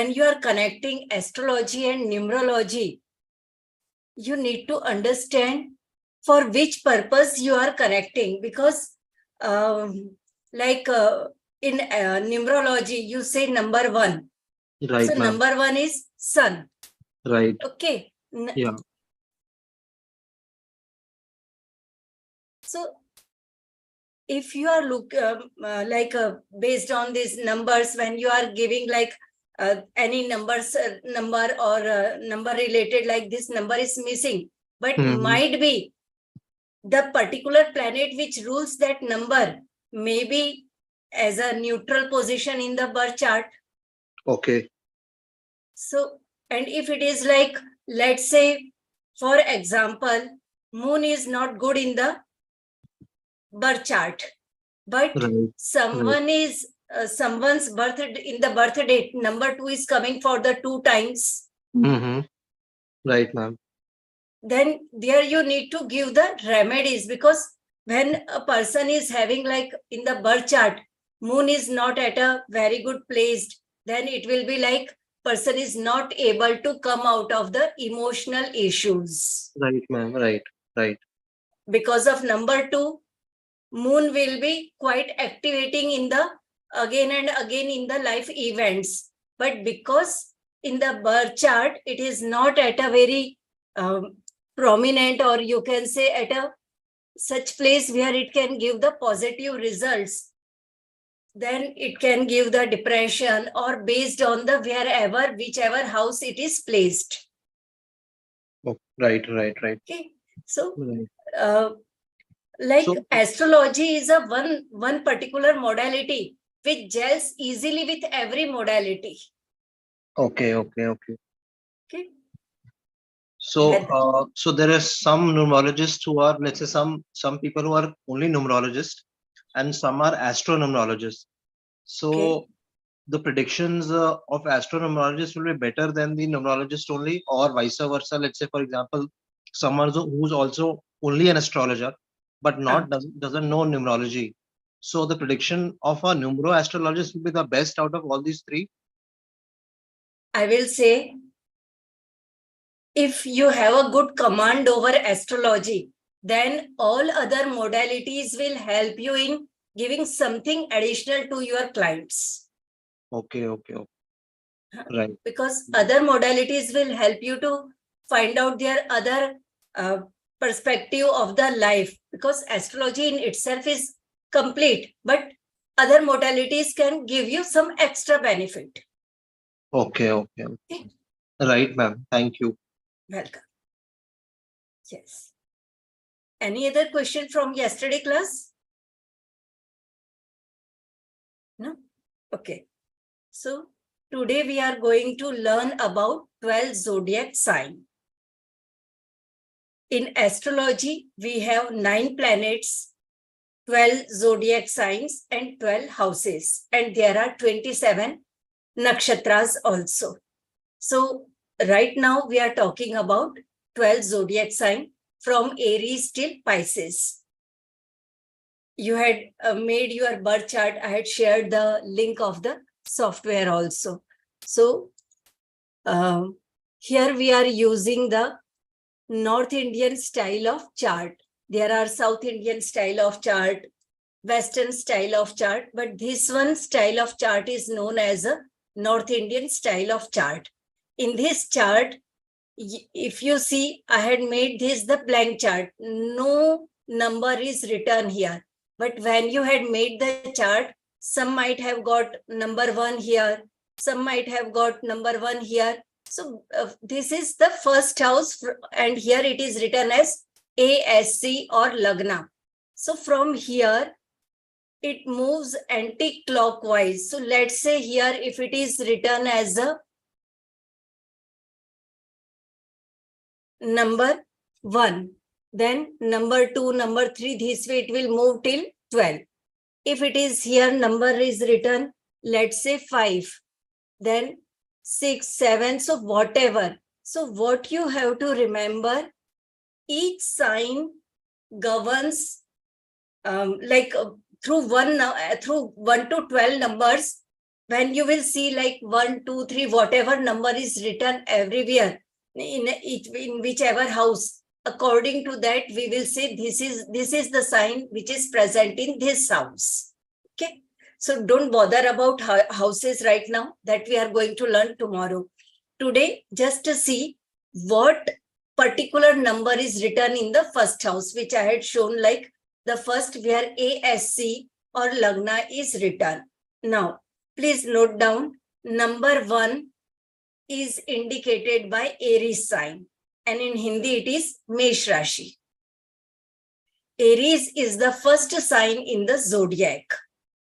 you are connecting astrology and numerology, you need to understand for which purpose you are connecting, because in numerology, you say number 1. Right, so ma'am. number 1 is sun. Right. Okay. Yeah. So if you are based on these numbers, when you are giving any numbers, number or number related, like this number is missing, but might be the particular planet which rules that number maybe as a neutral position in the birth chart. Okay. So, and if it is like, let's say, for example, moon is not good in the birth chart, but someone's birth in the birth date, number 2 is coming for the 2 times. Right, ma'am. Then there you need to give the remedies, because when a person is having like in the birth chart, moon is not at a very good place, then it will be like person is not able to come out of the emotional issues. Right, ma'am. Right. Because of number 2, moon will be quite activating in the again and again in the life events. But because in the birth chart, it is not at a very prominent, or you can say at a such place where it can give the positive results, then it can give the depression, or based on the whichever house it is placed. Oh, right. Okay. So, astrology is a one particular modality which gels easily with every modality. Okay. So, so there are some numerologists who are, let's say, some people who are only numerologists, and some are astronumerologists. So the predictions of astronumerologists will be better than the numerologist only, or vice versa. Let's say, for example, someone who's also only an astrologer, but doesn't know numerology. So the prediction of a numero-astrologist will be the best out of all these 3. I will say, if you have a good command over astrology, then all other modalities will help you in giving something additional to your clients. Okay. Right. Because other modalities will help you to find out their other perspective of the life, because astrology in itself is complete, but other modalities can give you some extra benefit. Okay. Right, ma'am. Thank you. Welcome. Yes. Any other question from yesterday class? No? Okay. So today we are going to learn about 12 zodiac sign. In astrology, we have 9 planets, 12 zodiac signs, and 12 houses. And there are 27 nakshatras also. So right now we are talking about 12 zodiac sign from Aries till Pisces. You had made your birth chart. I had shared the link of the software also. So here we are using the North Indian style of chart. There are South Indian style of chart, Western style of chart, but this one style of chart is known as a North Indian style of chart. In this chart, if you see, I had made this the blank chart. No number is written here. But when you had made the chart, some might have got number 1 here, some might have got number 1 here. So this is the first house, and here it is written as ASC or Lagna. So from here, it moves anti-clockwise. So let's say here, if it is written as a number 1, then number 2, number 3, this way it will move till 12. If it is here, number is written, let's say 5, then 6, 7, so whatever. So what you have to remember, each sign governs through 1 to 12 numbers, when you will see like 1, 2, 3, whatever number is written everywhere in whichever house, according to that, we will say this is the sign which is present in this house. Okay. So don't bother about houses right now, that we are going to learn tomorrow. Today, just to see what particular number is written in the first house, which I had shown, like the first where ASC or Lagna is written. Now, please note down, number 1 is indicated by Aries sign, and in Hindi it is Mesh Rashi. Aries is the first sign in the zodiac,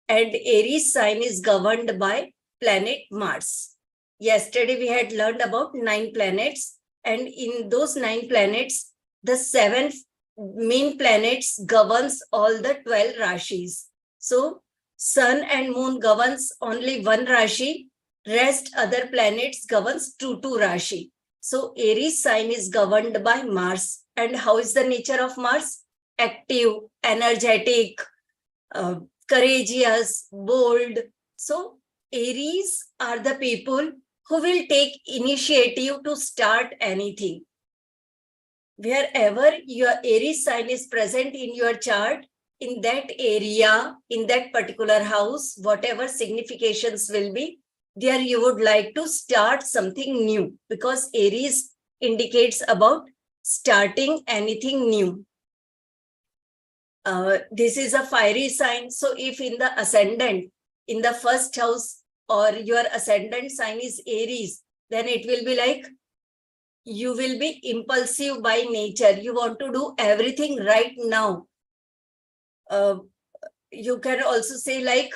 and Aries sign is governed by planet Mars. Yesterday we had learned about 9 planets, and in those 9 planets, the 7 main planets governs all the 12 rashis. So Sun and Moon governs only 1 rashi, rest other planets governs 2 rashi. So Aries sign is governed by Mars. And how is the nature of Mars? Active, energetic, courageous, bold. So Aries are the people who will take initiative to start anything. Wherever your Aries sign is present in your chart, in that area, in that particular house, whatever significations will be, there you would like to start something new, because Aries indicates about starting anything new. This is a fiery sign. So if in the ascendant, in the first house, or your ascendant sign is Aries, then it will be like you will be impulsive by nature. You want to do everything right now. You can also say like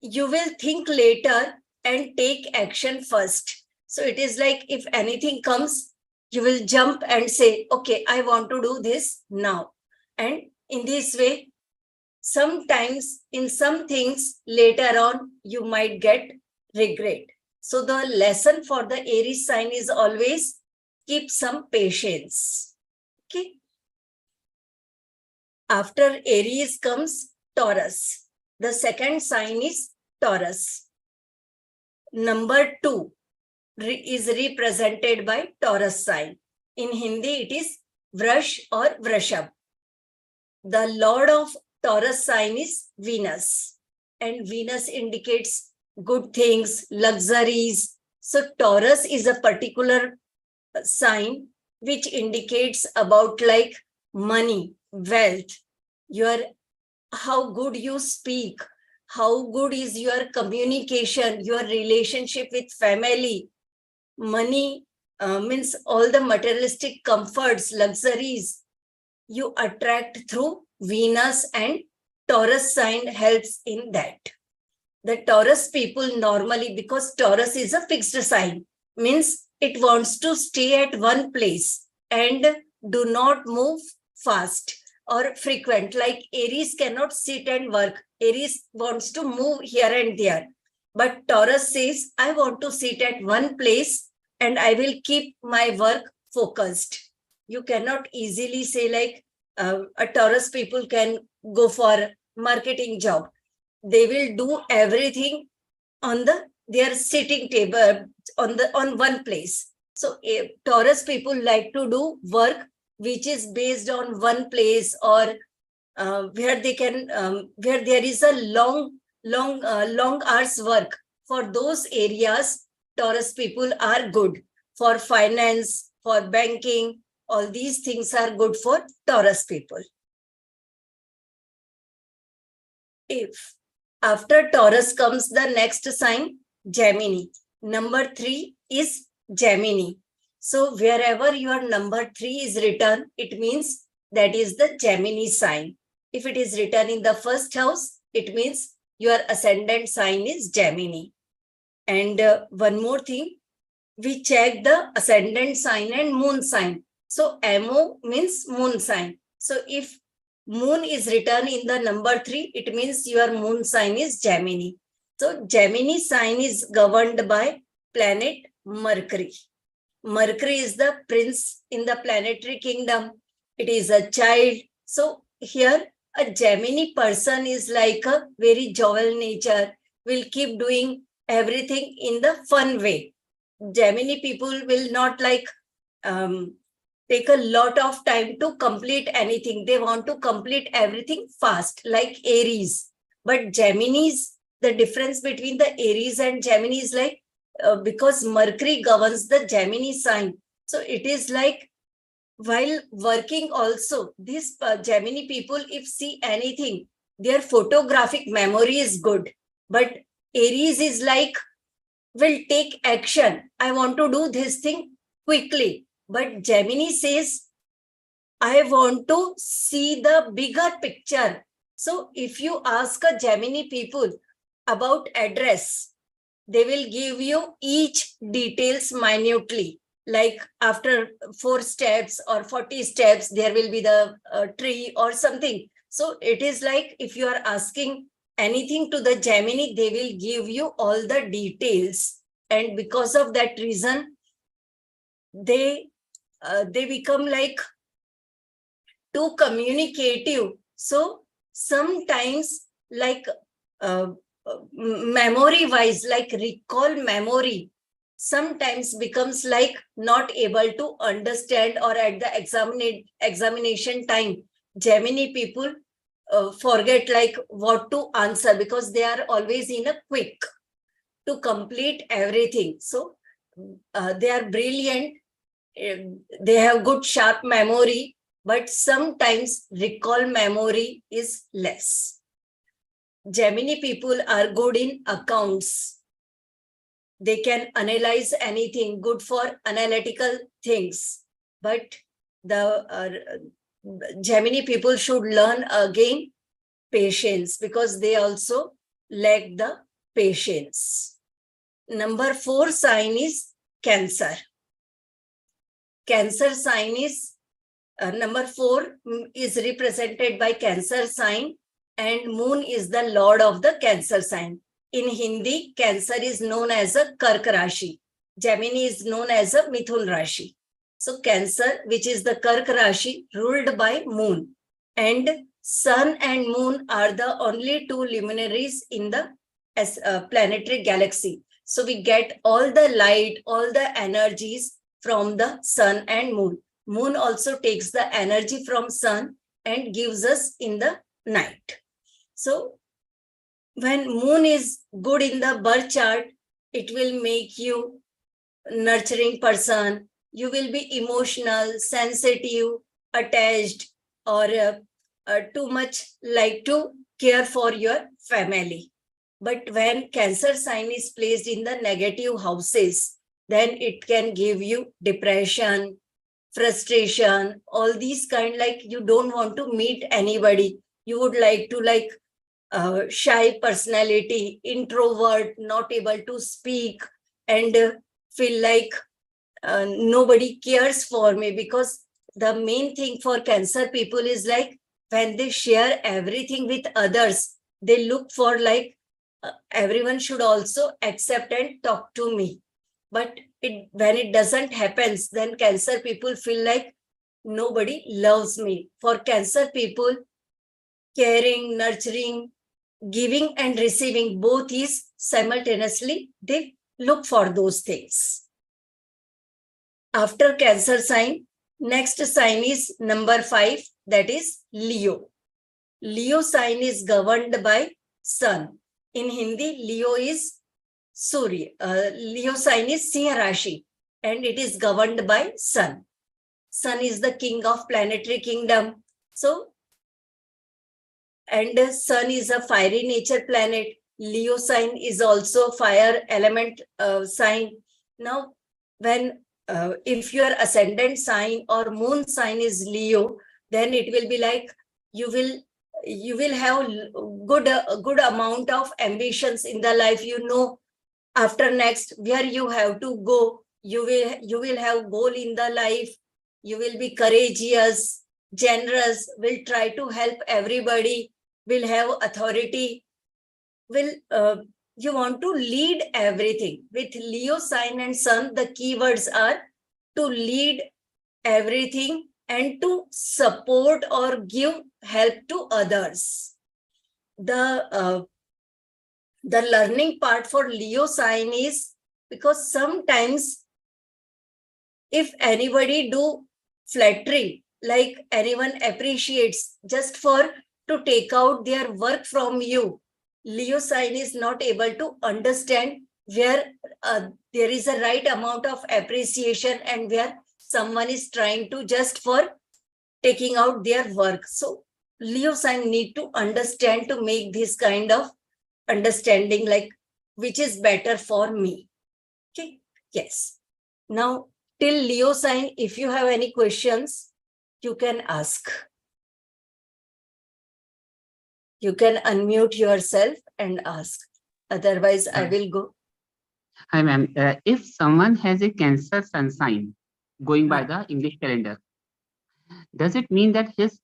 you will think later and take action first. So it is like if anything comes, you will jump and say, okay, I want to do this now. And in this way, sometimes in some things later on, you might get regret. So the lesson for the Aries sign is always keep some patience. Okay. After Aries comes Taurus. The second sign is Taurus. Number 2 is represented by Taurus sign. In Hindi, it is Vrash or Vrashab. The lord of Taurus sign is Venus, and Venus indicates good things, luxuries. So Taurus is a particular sign which indicates about like money, wealth, how good you speak, how good is your communication, your relationship with family. Money means all the materialistic comforts, luxuries you attract through Venus, and Taurus sign helps in that. The Taurus people normally, because Taurus is a fixed sign, means it wants to stay at one place and do not move fast or frequent. Like Aries cannot sit and work. Aries wants to move here and there. But Taurus says, I want to sit at one place and I will keep my work focused. You cannot easily say like a Taurus people can go for marketing job. They will do everything on their sitting table on one place. So Taurus people like to do work which is based on one place, or where they can where there is a long hours work. For those areas, Taurus people are good. For finance, for banking, all these things are good for Taurus people. If after Taurus comes the next sign, Gemini. Number 3 is Gemini. So wherever your number 3 is written, it means that is the Gemini sign. If it is written in the first house, it means your ascendant sign is Gemini. And one more thing, we check the ascendant sign and moon sign. So MO means moon sign. So if moon is written in the number 3, it means your moon sign is Gemini. So Gemini sign is governed by planet Mercury. Mercury is the prince in the planetary kingdom. It is a child. So here a Gemini person is like a very jovial nature, will keep doing everything in the fun way. Gemini people will not like take a lot of time to complete anything. They want to complete everything fast, like Aries. But Geminis, the difference between the Aries and Gemini is like, because Mercury governs the Gemini sign. So it is like, while working also, these Gemini people, if see anything, their photographic memory is good. But Aries is like, will take action. I want to do this thing quickly. But Gemini says, I want to see the bigger picture. So if you ask a Gemini people about address, they will give you each details minutely. Like after 4 steps or 40 steps, there will be the tree or something. So it is like, if you are asking anything to the Gemini, they will give you all the details. And because of that reason, they become like too communicative. So sometimes like memory wise, like recall memory, sometimes becomes like not able to understand, or at the examination time, Gemini people forget like what to answer, because they are always in a quick to complete everything. So they are brilliant. They have good sharp memory, but sometimes recall memory is less. Gemini people are good in accounts. They can analyze anything, good for analytical things. But the Gemini people should learn again patience, because they also lack the patience. Number 4 sign is Cancer. Cancer sign is number 4 is represented by Cancer sign, and moon is the lord of the Cancer sign. In Hindi, Cancer is known as a Kark Rashi. Gemini is known as a Mithun Rashi. So Cancer, which is the Kark Rashi, ruled by moon. And sun and moon are the only 2 luminaries in the planetary galaxy. So we get all the light, all the energies from the sun and moon. Moon also takes the energy from sun and gives us in the night. So when moon is good in the birth chart, it will make you nurturing person. You will be emotional, sensitive, attached, or too much like to care for your family. But when Cancer sign is placed in the negative houses, then it can give you depression, frustration, all these kind, like you don't want to meet anybody. You would like to like shy personality, introvert, not able to speak, and feel like nobody cares for me. Because the main thing for Cancer people is like, when they share everything with others, they look for like everyone should also accept and talk to me. But when it doesn't happen, then Cancer people feel like nobody loves me. For Cancer people, caring, nurturing, giving and receiving both is simultaneously, they look for those things. After Cancer sign, next sign is number 5, that is Leo. Leo sign is governed by sun. In Hindi, Leo is Surya. Leo sign is Singha Rashi, and it is governed by sun. Sun is the king of planetary kingdom. So, and sun is a fiery nature planet. Leo sign is also fire element sign. Now, when if your ascendant sign or moon sign is Leo, then it will be like you will have good amount of ambitions in the life. You know, after next where you have to go, you will have goal in the life. You will be courageous, generous, will try to help everybody, will have authority, will you want to lead everything. With Leo sign and sun, the keywords are to lead everything and to support or give help to others. The the learning part for Leo sign is because sometimes if anybody do flattering, like anyone appreciates just for to take out their work from you, Leo sign is not able to understand where there is a right amount of appreciation and where someone is trying to just for taking out their work. So Leo sign need to understand to make this kind of understanding, like which is better for me. Okay. Yes. Now till Leo sign, if you have any questions, you can ask. You can unmute yourself and ask. Otherwise, I will go. Hi, ma'am. If someone has a Cancer sun sign, going by the English calendar, does it mean that his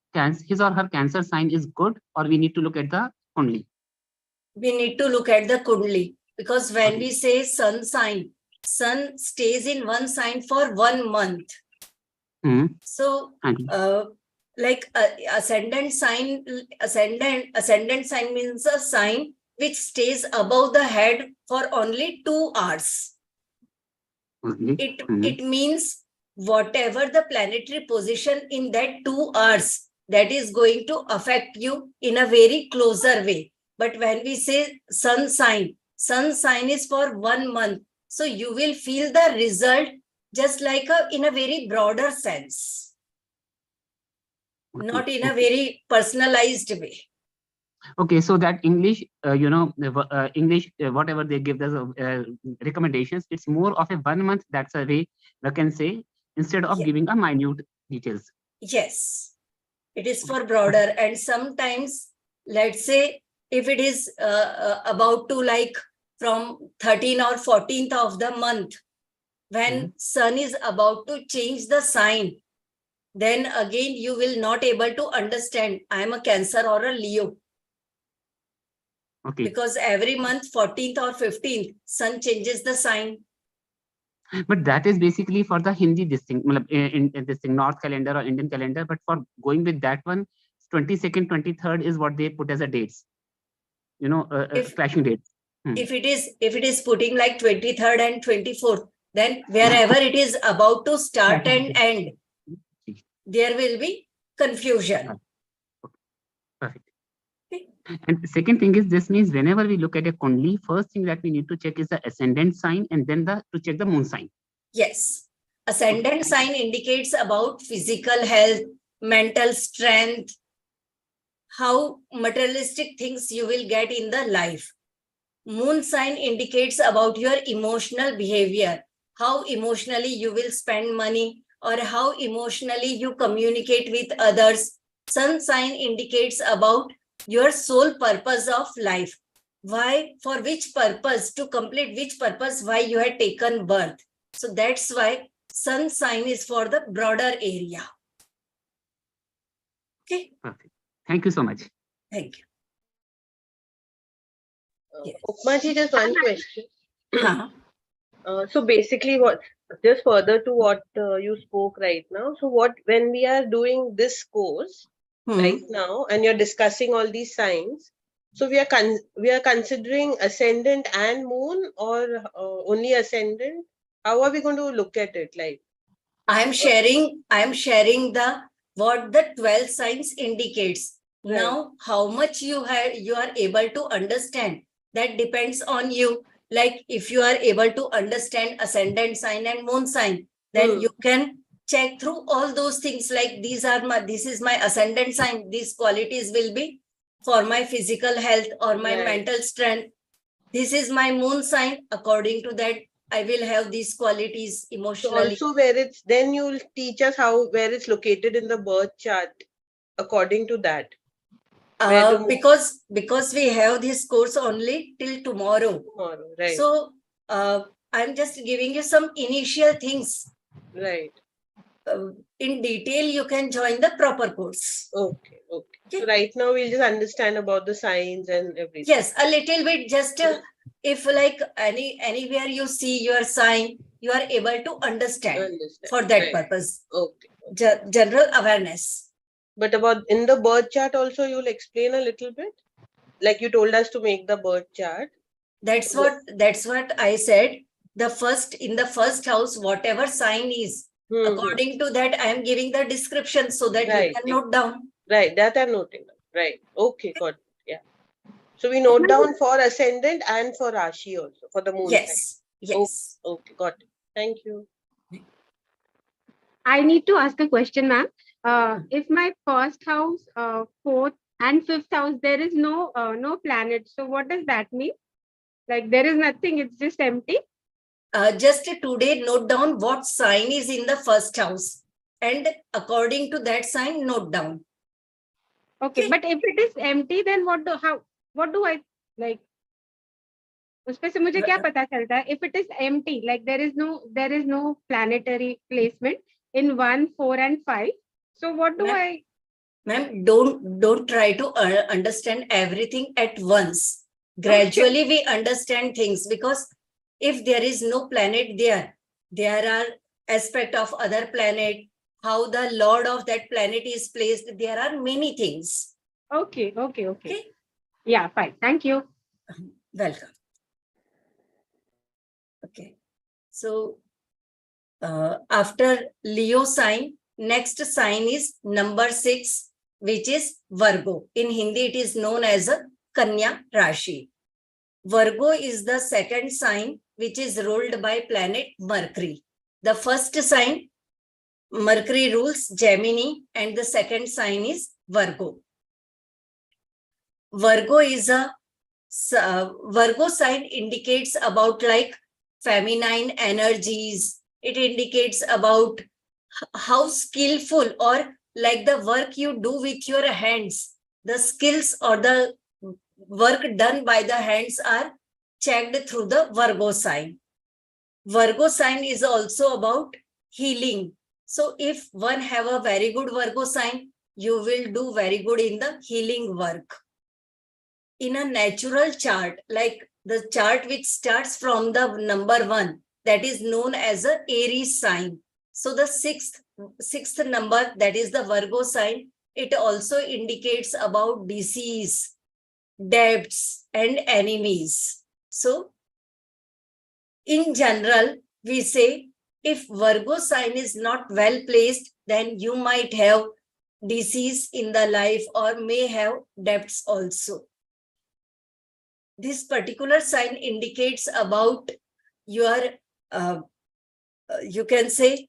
or her Cancer sign is good, or we need to look at the Kundli? We need to look at the Kundli, because when we say sun sign, sun stays in one sign for 1 month. So, like ascendant sign means a sign which stays above the head for only 2 hours. It means whatever the planetary position in that 2 hours, that is going to affect you in a very closer way. But when we say sun sign is for 1 month. So you will feel the result just like in a very broader sense, not in a very personalized way. Okay, so that English, English, whatever they give us recommendations, it's more of a 1 month. That's a way we can say, instead of giving a minute details. Yes, it is for broader. And sometimes, let's say, if it is about to like from 13th or 14th of the month, when sun is about to change the sign, then again you will not able to understand I am a Cancer or a Leo. Okay. Because every month 14th or 15th sun changes the sign. But that is basically for the Hindi in this thing, North calendar or Indian calendar. But for going with that one, 22nd, 23rd is what they put as a dates. Clashing dates. If it is putting like 23rd and 24th, then wherever it is about to start and end, there will be confusion. Perfect. And the second thing is, this means whenever we look at a Kundli, first thing that we need to check is the ascendant sign, and then to check the moon sign. Yes. Ascendant sign indicates about physical health, mental strength, how materialistic things you will get in the life. Moon sign indicates about your emotional behavior, how emotionally you will spend money or how emotionally you communicate with others. Sun sign indicates about your sole purpose of life. Why, for which purpose, to complete which purpose, why you had taken birth. So that's why sun sign is for the broader area. Okay. Perfect. Thank you so much. Thank you. Yes. Upma, just one question. So basically, just further to what you spoke right now. So when we are doing this course right now, and you're discussing all these signs, so we are considering ascendant and moon, or only ascendant? How are we going to look at it? Like, I'm sharing the what the 12 signs indicates. Right. Now, how much you are able to understand, that depends on you. Like if you are able to understand ascendant sign and moon sign, then you can check through all those things. Like this is my ascendant sign. These qualities will be for my physical health or my mental strength. This is my moon sign. According to that, I will have these qualities emotionally. So also then you'll teach us where it's located in the birth chart according to that. Because we have this course only till tomorrow. Right. So I'm just giving you some initial things. Right. In detail, you can join the proper course. Okay. So right now we'll just understand about the signs and everything. Yes, a little bit. Just if like anywhere you see your sign, you are able to understand for that purpose. Okay. General awareness. But about in the birth chart also, you'll explain a little bit? Like you told us to make the birth chart. That's what I said. In the first house, whatever sign is, according to that, I am giving the description so that you can note down. Right, that I'm noting down. Right. Okay, got it. Yeah. So we note down for ascendant and for Rashi also, for the moon sign. Yes. Okay, got it. Thank you. I need to ask a question, ma'am. If my first house, fourth and fifth house, there is no planet. So what does that mean? Like there is nothing, it's just empty? Just today, note down what sign is in the first house. And according to that sign, note down. Okay, but if it is empty, then what do I like? उसपे से मुझे क्या पता चलता है? If it is empty, like there is no planetary placement in 1, 4, and 5. So what do I? Ma'am, don't try to understand everything at once. Gradually, we understand things, because if there is no planet there are aspects of other planet, how the lord of that planet is placed. There are many things. Okay. Yeah, fine. Thank you. Welcome. Okay. So after Leo sign, next sign is number 6, which is Virgo. In Hindi, it is known as a Kanya Rashi. Virgo is the second sign which is ruled by planet Mercury. The first sign, Mercury rules Gemini, and the second sign is Virgo. Virgo sign indicates about like feminine energies. It indicates about how skillful, or like the work you do with your hands, the skills or the work done by the hands are checked through the Virgo sign. Virgo sign is also about healing. So if one have a very good Virgo sign, you will do very good in the healing work. In a natural chart, like the chart which starts from the number 1, that is known as a Aries sign. So the sixth number, that is the Virgo sign, it also indicates about disease, debts, and enemies. So in general, we say if Virgo sign is not well placed, then you might have disease in the life or may have debts also. This particular sign indicates about your, you can say,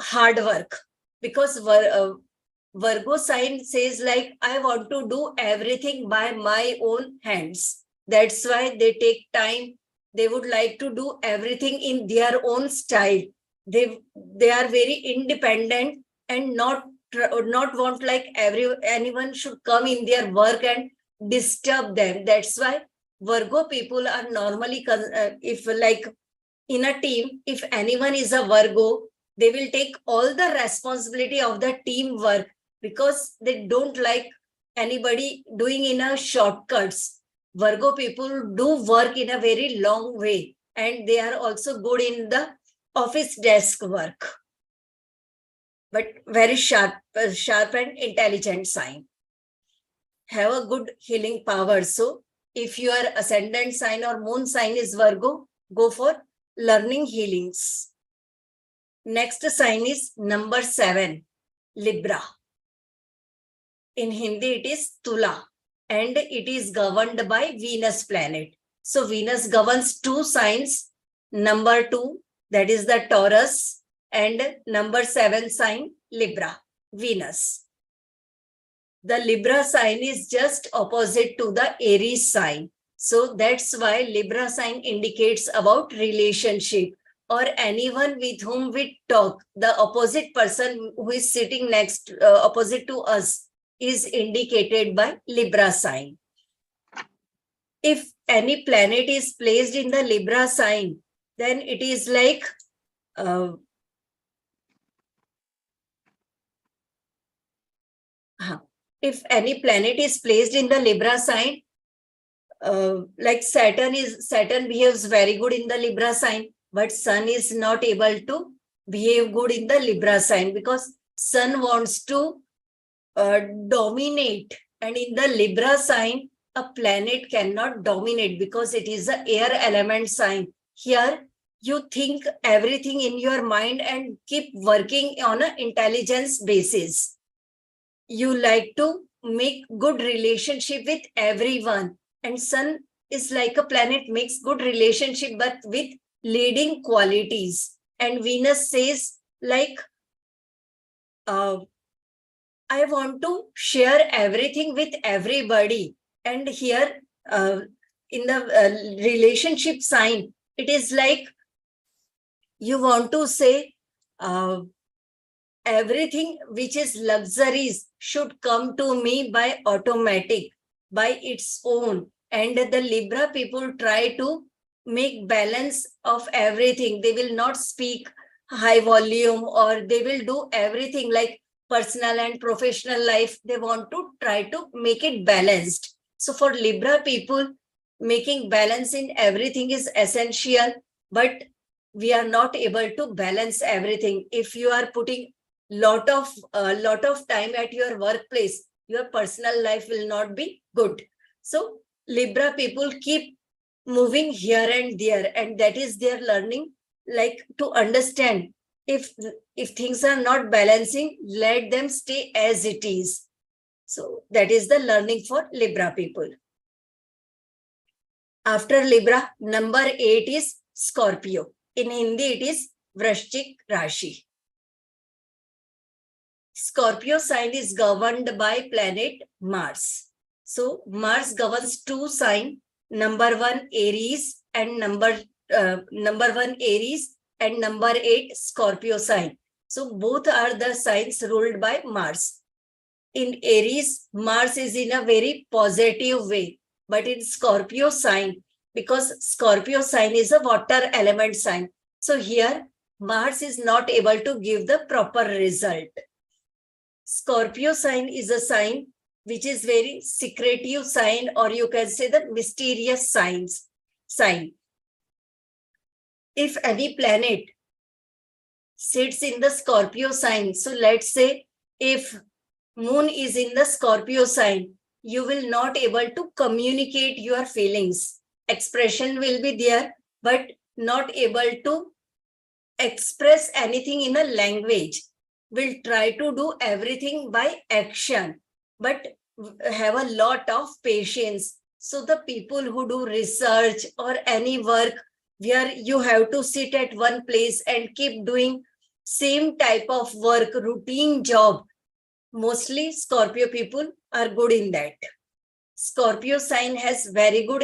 hard work, because Virgo sign says like, I want to do everything by my own hands. That's why they take time. They would like to do everything in their own style. They are very independent and not want like anyone should come in their work and disturb them. That's why Virgo people are normally, if like in a team, if anyone is a Virgo, they will take all the responsibility of the teamwork, because they don't like anybody doing in a shortcuts. Virgo people do work in a very long way, and they are also good in the office desk work, but very sharp and intelligent sign. Have a good healing power. So if your ascendant sign or moon sign is Virgo, go for learning healings. Next sign is number 7, Libra. In Hindi, it is Tula, and it is governed by Venus planet. So Venus governs 2 signs, number 2, that is the Taurus, and number 7 sign, Libra, Venus. The Libra sign is just opposite to the Aries sign. So that's why Libra sign indicates about relationship, or anyone with whom we talk. The opposite person who is sitting next, opposite to us, is indicated by Libra sign. If any planet is placed in the Libra sign, then it is like if any planet is placed in the Libra sign, like Saturn behaves very good in the Libra sign, but Sun is not able to behave good in the Libra sign, because Sun wants to dominate, and in the Libra sign, a planet cannot dominate because it is an air element sign. Here, you think everything in your mind and keep working on an intelligence basis. You like to make good relationship with everyone, and Sun is like a planet, makes good relationship but with leading qualities. And Venus says like, I want to share everything with everybody. And here in the relationship sign, it is like you want to say everything which is luxuries should come to me by automatic, by its own. And the Libra people try to make balance of everything. They will not speak high volume, or they will do everything like personal and professional life. They want to try to make it balanced. So for Libra people, making balance in everything is essential, but we are not able to balance everything. If you are putting lot of time at your workplace, your personal life will not be good. So Libra people keep moving here and there, and that is their learning, like to understand if things are not balancing, let them stay as it is. So that is the learning for Libra people. After Libra, number 8 is Scorpio. In Hindi, it is Vrashchik Rashi. Scorpio sign is governed by planet Mars. So Mars governs 2 signs, number 1 Aries and number 1 Aries and number 8 Scorpio sign. So both are the signs ruled by Mars. In Aries, Mars is in a very positive way, but in Scorpio sign, because Scorpio sign is a water element sign, so here Mars is not able to give the proper result. Scorpio sign is a sign which is very secretive sign, or you can say the mysterious sign. If any planet sits in the Scorpio sign, so let's say if Moon is in the Scorpio sign, you will not able to communicate your feelings. Expression will be there, but not able to express anything in a language. Will try to do everything by action, but have a lot of patience. So the people who do research or any work where you have to sit at one place and keep doing same type of work, routine job, mostly Scorpio people are good in that. Scorpio sign has very good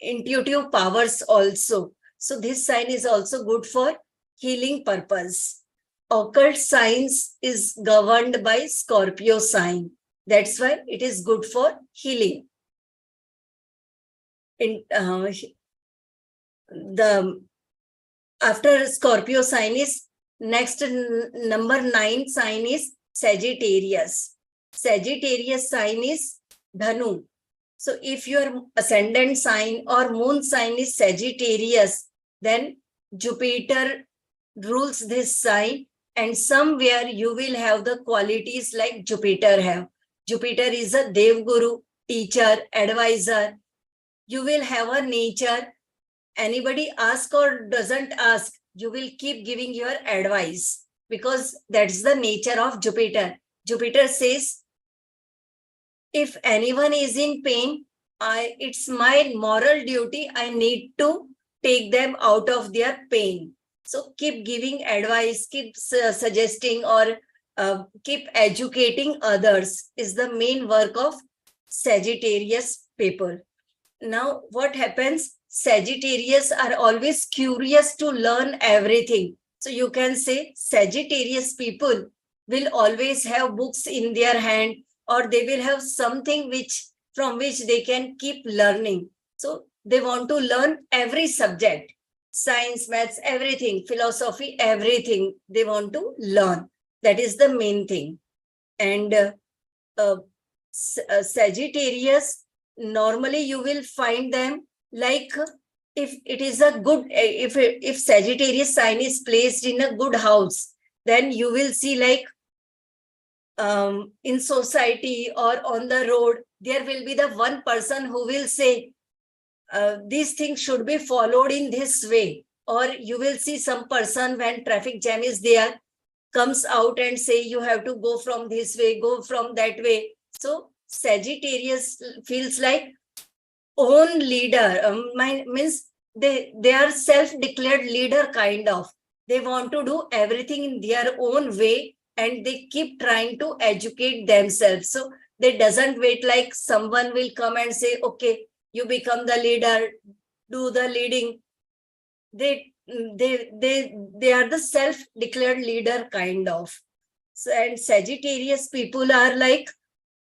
intuitive powers also. So this sign is also good for healing purpose. Occult science is governed by Scorpio sign. That's why it is good for healing. After Scorpio sign is next, number 9 sign is Sagittarius. Sagittarius sign is Dhanu. So if your ascendant sign or moon sign is Sagittarius, then Jupiter rules this sign, and somewhere you will have the qualities like Jupiter have. Jupiter is a Dev Guru, teacher, advisor. You will have a nature. Anybody ask or doesn't ask, you will keep giving your advice, because that's the nature of Jupiter. Jupiter says, if anyone is in pain, it's my moral duty. I need to take them out of their pain. So keep giving advice, keep suggesting, or keep educating others is the main work of Sagittarius people. Now, what happens? Sagittarius are always curious to learn everything. So you can say Sagittarius people will always have books in their hand, or they will have something from which they can keep learning. So they want to learn every subject, science, maths, everything, philosophy, everything they want to learn. That is the main thing. And Sagittarius, normally you will find them like, if it is a good, if Sagittarius sign is placed in a good house, then you will see like in society or on the road, there will be the one person who will say, these things should be followed in this way. Or you will see some person when traffic jam is there, comes out and say, you have to go from this way, go from that way. So Sagittarius feels like own leader, means they are self-declared leader kind of. They want to do everything in their own way and they keep trying to educate themselves. So they doesn't wait like someone will come and say, okay, you become the leader, do the leading. They are the self-declared leader kind of. So, and Sagittarius people are like,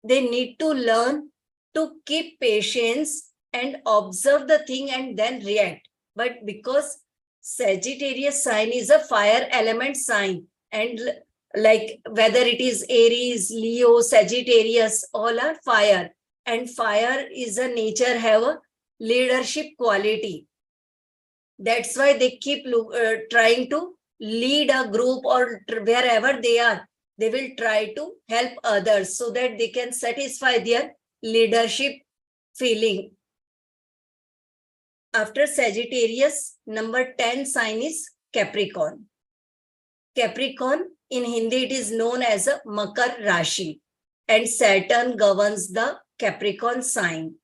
they need to learn to keep patience and observe the thing and then react. But because Sagittarius sign is a fire element sign, and like whether it is Aries, Leo, Sagittarius, all are fire, and fire is a nature, have a leadership quality. That's why they keep trying to lead a group, or wherever they are, they will try to help others so that they can satisfy their leadership feeling. After Sagittarius, number 10 sign is Capricorn. Capricorn, in Hindi, it is known as a Makar Rashi, and Saturn governs the Capricorn sign.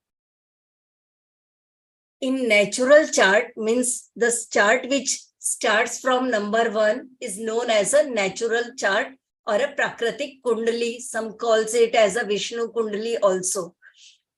In natural chart, means the chart which starts from number 1 is known as a natural chart or a Prakritik Kundali. Some calls it as a Vishnu Kundali also.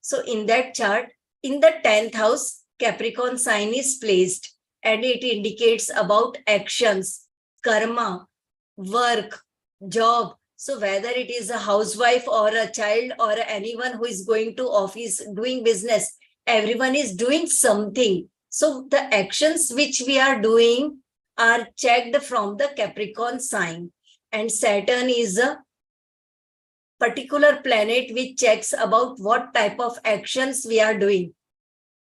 So in that chart, in the 10th house, Capricorn sign is placed, and it indicates about actions, karma, work, job. So whether it is a housewife or a child or anyone who is going to office doing business, everyone is doing something. So the actions which we are doing are checked from the Capricorn sign. And Saturn is a particular planet which checks about what type of actions we are doing.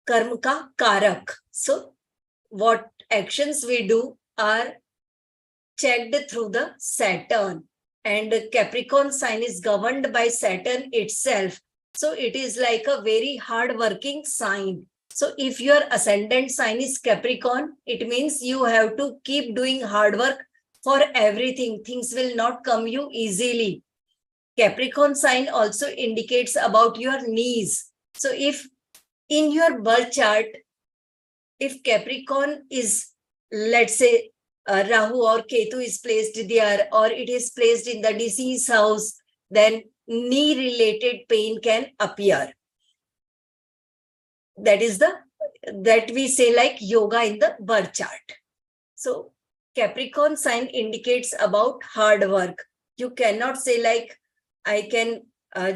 Karma ka karak. So what actions we do are checked through the Saturn. And Capricorn sign is governed by Saturn itself. So it is like a very hard-working sign. So if your ascendant sign is Capricorn, it means you have to keep doing hard work for everything. Things will not come you easily. Capricorn sign also indicates about your knees. So if in your birth chart, if Capricorn is, let's say, Rahu or Ketu is placed there, or it is placed in the disease house, then knee-related pain can appear. That is that we say like yoga in the birth chart. So Capricorn sign indicates about hard work. You cannot say like, I can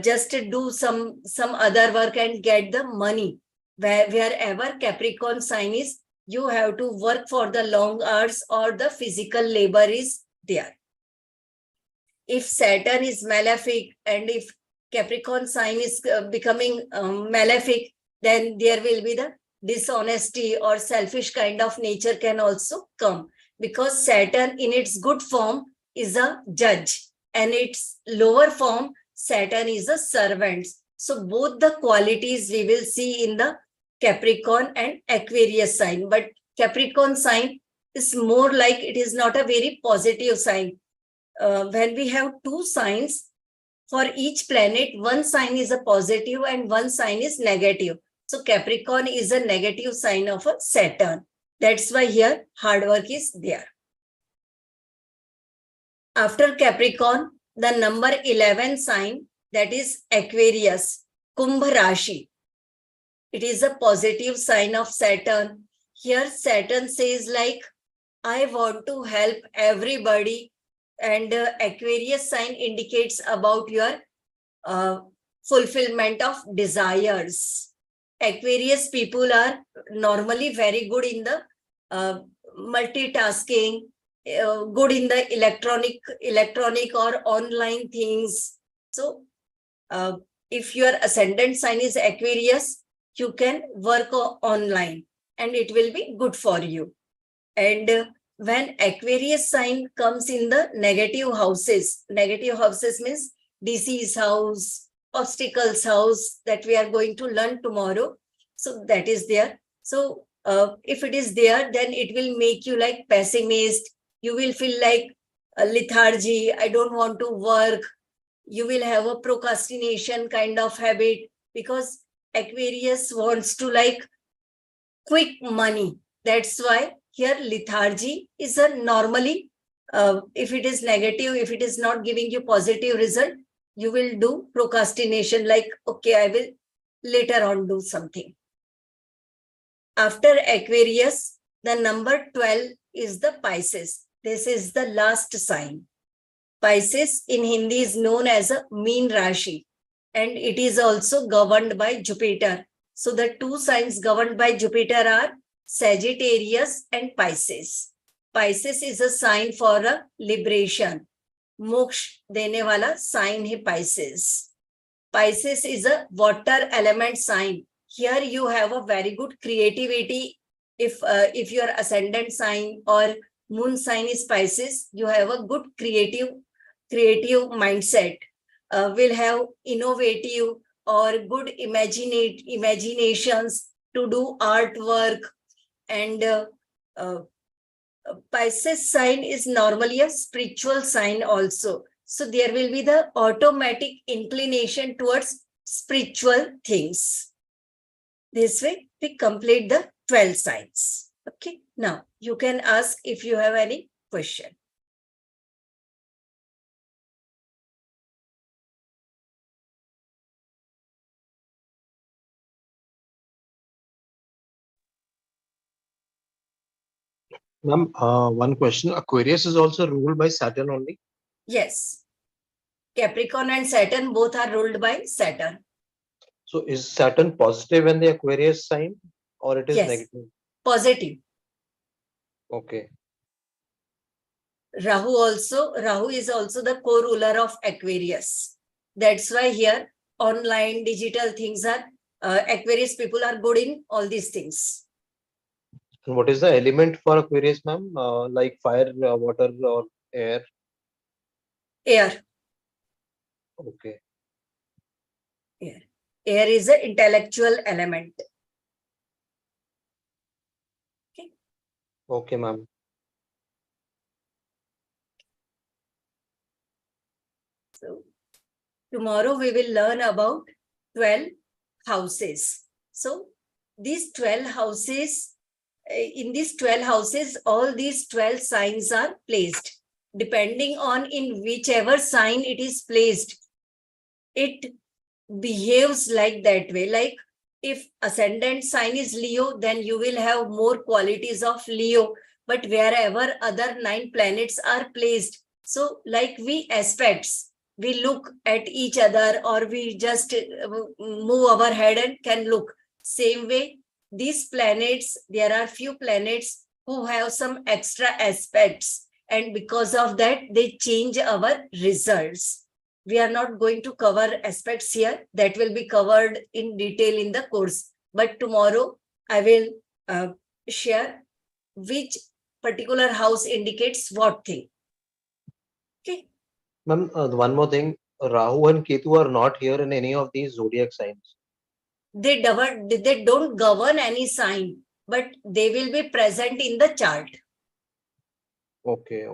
just do some other work and get the money. Wherever Capricorn sign is, you have to work for the long hours or the physical labor is there. If Saturn is malefic and if Capricorn sign is becoming malefic, then there will be the dishonesty or selfish kind of nature can also come, because Saturn in its good form is a judge and its lower form, Saturn is a servant. So both the qualities we will see in the Capricorn and Aquarius sign, but Capricorn sign is more like, it is not a very positive sign. When we have two signs, for each planet, one sign is a positive and one sign is negative. So Capricorn is a negative sign of a Saturn. That's why here hard work is there. After Capricorn, the number 11 sign, that is Aquarius, Kumbh Rashi. It is a positive sign of Saturn. Here Saturn says like, I want to help everybody, and Aquarius sign indicates about your fulfillment of desires. Aquarius people are normally very good in the multitasking, good in the electronic or online things. So if your ascendant sign is Aquarius, you can work online and it will be good for you. And when Aquarius sign comes in the negative houses means disease house, obstacles house that we are going to learn tomorrow. So that is there. So if it is there, then it will make you like pessimist. You will feel like a lethargy. I don't want to work. You will have a procrastination kind of habit, because Aquarius wants to like quick money. That's why here lethargy is a normally, if it is negative, if it is not giving you positive result, you will do procrastination, like, okay, I will later on do something. After Aquarius, the number 12 is the Pisces. This is the last sign. Pisces in Hindi is known as a mean Rashi, and it is also governed by Jupiter. So the two signs governed by Jupiter are Sagittarius and Pisces. Pisces is a sign for a liberation. Moksha dene wala sign hai Pisces. Pisces is a water element sign. Here you have a very good creativity. If your ascendant sign or moon sign is Pisces, you have a good creative mindset. Will have innovative or good imaginations to do artwork. And Pisces sign is normally a spiritual sign also. So there will be the automatic inclination towards spiritual things. This way we complete the 12 signs. Okay. Now you can ask if you have any question. Ma'am, one question. Aquarius is also ruled by Saturn only? Yes. Capricorn and Saturn both are ruled by Saturn. So is Saturn positive in the Aquarius sign, or it is Yes. negative? Positive. Okay. Rahu is also the co-ruler of Aquarius. That's why here online digital things are, Aquarius people are good in all these things. And what is the element for Aquarius, ma'am? Like fire, water, or air? Air. Okay. Air is an intellectual element. Okay. Okay, ma'am. So tomorrow we will learn about 12 houses. So these 12 houses, in these 12 houses, all these 12 signs are placed. Depending on in whichever sign it is placed, it behaves like that way. Like if ascendant sign is Leo, then you will have more qualities of Leo. But wherever other 9 planets are placed, so like we aspects, we look at each other, or we just move our head and can look. Same way, these planets, there are few planets who have some extra aspects, and because of that, they change our results. We are not going to cover aspects here. That will be covered in detail in the course. But tomorrow, I will share which particular house indicates what thing. Okay. Ma'am, one more thing. Rahu and Ketu are not here in any of these zodiac signs. They don't govern any sign, but they will be present in the chart. Okay.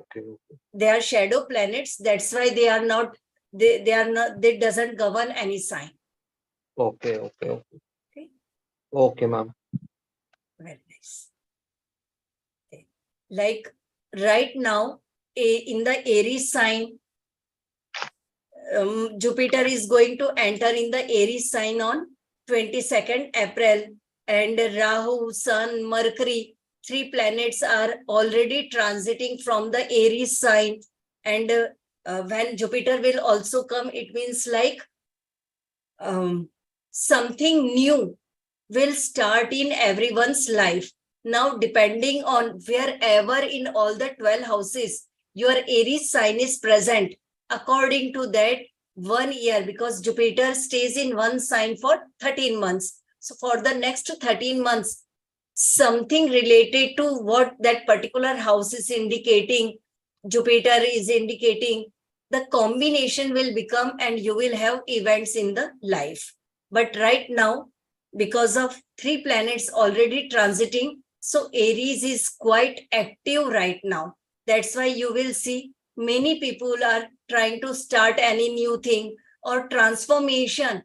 They are shadow planets. That's why they are not. They doesn't govern any sign. Okay. Okay, ma'am. Very nice. Okay. Like right now, in the Aries sign, Jupiter is going to enter in the Aries sign on 22nd April, and Rahu, Sun, Mercury, 3 planets are already transiting from the Aries sign. And when Jupiter will also come, it means like something new will start in everyone's life. Now, depending on wherever in all the 12 houses your Aries sign is present, according to that, 1 year, because Jupiter stays in one sign for 13 months. So for the next 13 months, something related to what that particular house is indicating, Jupiter is indicating, the combination will become and you will have events in the life. But right now, because of 3 planets already transiting, so Aries is quite active right now. That's why you will see many people are trying to start any new thing, or transformation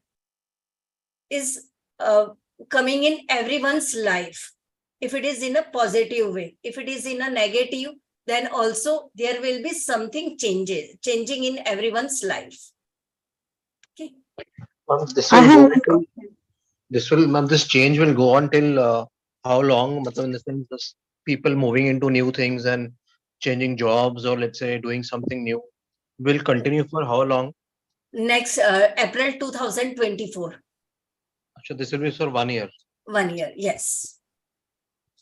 is coming in everyone's life. If it is in a positive way, if it is in a negative, then also there will be something changing in everyone's life. Okay. This change will go on till how long? In the sense, this people moving into new things and changing jobs, or let's say doing something new, will continue for how long? Next April 2024. So this will be for 1 year. 1 year, yes.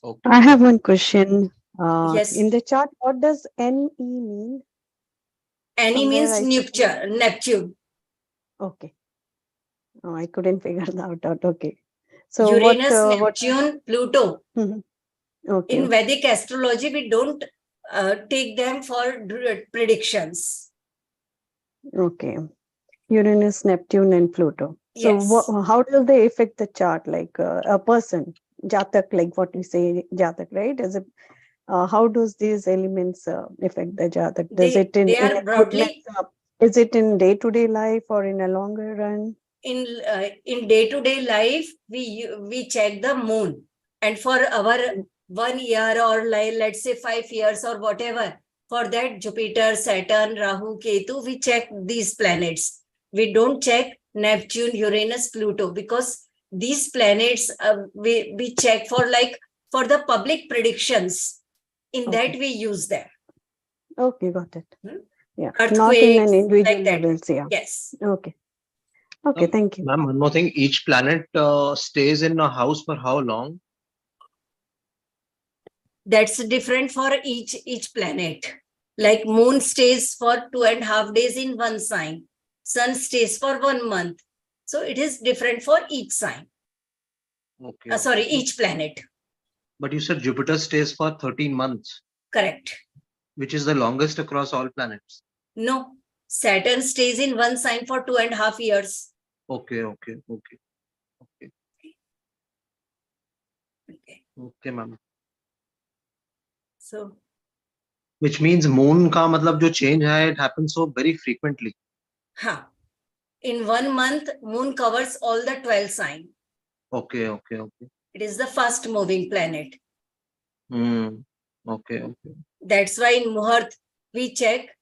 Okay. I have one question. Yes. In the chart, what does NE mean? Any Somewhere means I see- Neptune. Okay. Oh, I couldn't figure that out. Okay. So Uranus, what? Neptune, Pluto. Okay. In Vedic astrology, we don't take them for predictions. Okay. Uranus, Neptune, and Pluto. So Yes. how do they affect the chart? Like a person, Jatak, like what we say, Jatak, right? Is it? How does these elements affect the Jatak? Does They it in are a broadly is it in day-to-day life or in a longer run? in day-to-day life. We check the moon, and for our 1 year, or like let's say 5 years or whatever, for that Jupiter, Saturn, Rahu, Ketu, we check these planets. We don't check Neptune, Uranus, Pluto, because these planets we check for the public predictions. In that we use them. Okay, got it. Yeah, not in Earthquakes, an individual like that. levels. Yeah. Yes. Okay. Okay, thank you. Ma'am, one more thing. Each planet stays in a house for how long? That's different for each planet. Like moon stays for 2.5 days in one sign. Sun stays for 1 month. So it is different for each sign. Okay. Sorry, each planet. But you said Jupiter stays for 13 months. Correct. Which is the longest across all planets? No, Saturn stays in one sign for 2.5 years. Okay. Okay. Okay, ma'am. So, which means moon ka matlab jo change hai, it happens so very frequently. In 1 month, moon covers all the 12 signs. Okay. It is the first moving planet. Okay. That's why in Muhurt, we check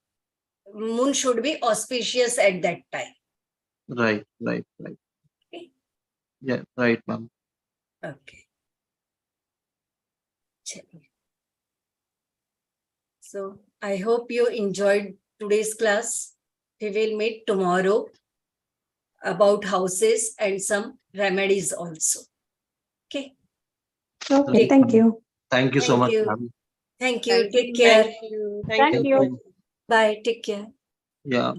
moon should be auspicious at that time. Right. Okay. Yeah, right, ma'am. Okay. So I hope you enjoyed today's class. We will meet tomorrow about houses and some remedies also. Okay. Okay, thank you. Thank you so much, you. ma'am. Thank you. Take care. Thank you. Thank you. Bye. Take care. Yeah.